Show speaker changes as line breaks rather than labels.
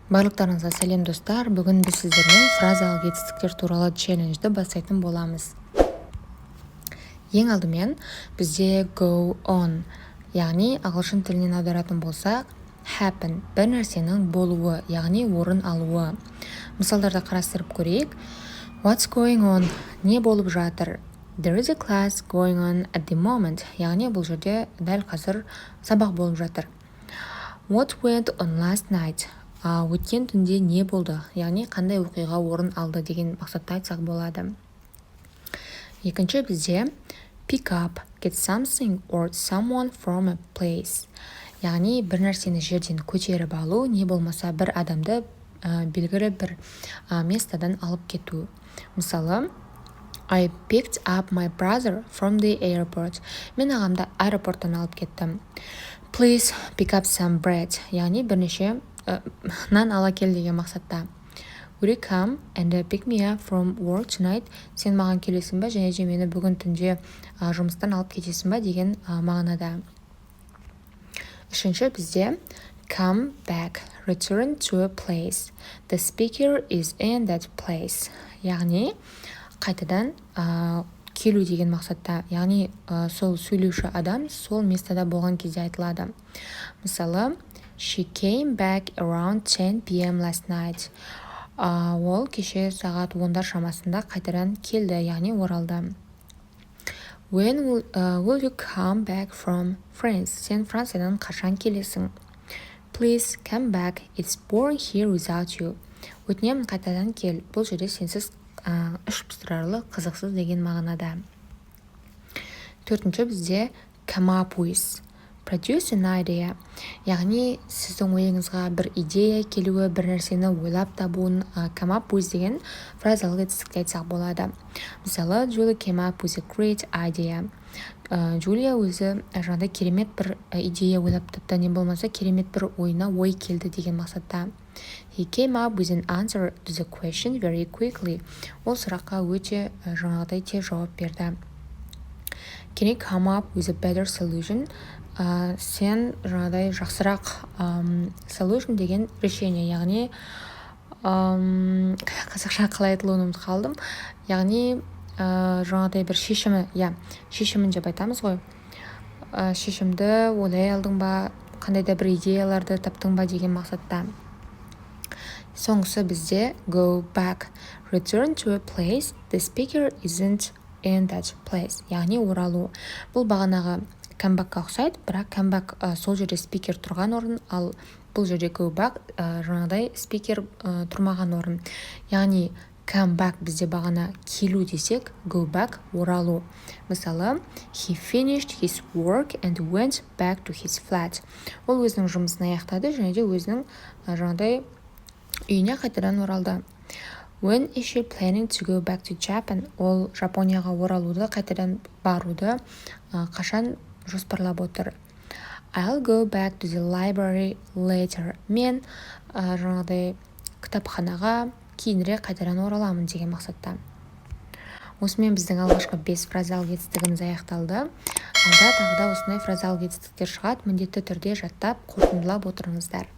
Барлықтарыңызға сәлем достар. Бүгін біз сіздермен фразалық етістіктер туралы челленджді бастайтын боламыз. Ең алдымен бізде go on, яғни ағылшын тілінен аударатын болсақ, happen, бір нәрсенің болуы, яғни орын алуы. Мысалдарды қарастырып көрейік. What's going on? Не болып жатыр? There is a class going on at the moment, яғни бұл жерде дәл қазір сабақ болып жатыр. What went on last night? Өткен түнде не болды, яғни қандай оқиға орын алды деген мақсатта айтсақ болады. Екінші бізде pick up, get something or someone from a place, яғни бір нәрсені жерден көтеріп алу, не болмаса бір адамды белгілі бір местадан алып кету. Мысалы, I picked up my brother from the airport. Мен ағамды аэропорттан алып кеттім. Please pick up some bread, яғни бірнеше нан ала кел деген мақсатта. Will you come and pick me up from work tonight? Сен маған келесің бе, және де мені бүгін түнде жұмыстан алып кетесің бе деген мағынада. Үшінші бізде come back, return to a place. The speaker is in that place. Яғни қайтадан келу деген мақсатта, яғни сол сөйлеуші адам сол местада болған кезде айтылады. Мысалы, She came back around 10 p.m. last night. Ол кеше сағат 10-дар шамасында қайтадан келді, яғни оралды. When will you come back from France? Сен Франциядан қашан келесің? Please come back. It's boring here without you. Өтінемін қайтадан кел. Бұл жерде сенсіз іш пыстырарлық, қызықсыз деген мағынада. Төртінші бізде come up with. Produce an idea, яғни сіздің ойыңызға бір идея келуі, бір нәрсені ойлап табуын come up with деген фразалық етістікте айтсақ болады. Мысалы, Julia came up with a great idea. Джулия өзі жаңағыдай керемет бір идея ойлап тапты, не болмаса керемет бір ойына ой келді деген мақсатта. He came up with an answer to the question very quickly. Ол сұраққа өте жаңағыдай тез жауап берді. Can you come up with a better solution? Сен жаңағыдай жақсырақ solution деген решение, яғни қазақша қалай айтылуын ұмытып қалдым. Яғни жаңағыдай бір шешімін деп айтамыз ғой. Шешімді ойлай алдың ба, қандай да бір идеяларды таптың ба деген мақсатта. Соңғысы бізде go back, return to a place, the speaker isn't in that place, яғни оралу. Бұл бағанағы come back-қа ұқсайды, бірақ come back сол жерде спикер тұрған орын, ал бұл жерде go back жаңағыдай спикер тұрмаған орын. Яғни come back бізде бағана келу десек, go back оралу. Мысалы, he finished his work and went back to his flat. Ол өзінің жұмысын аяқтады, және де өзінің жаңағыдай үйіне қайтадан оралды. When is she planning to go back to Japan? Ол Жапонияға оралуды, қайтадан баруды қашан жоспарлап отыр. I'll go back to the library later. Мен жаңағыдай кітапханаға кейінірек қайтадан ораламын деген мақсатта. Осымен біздің алғашқы 5 фразалық етістігіміз аяқталды. Алда тағы да осындай фразалық етістіктер шығады, міндетті түрде жаттап, қорытындылап отырыңыздар.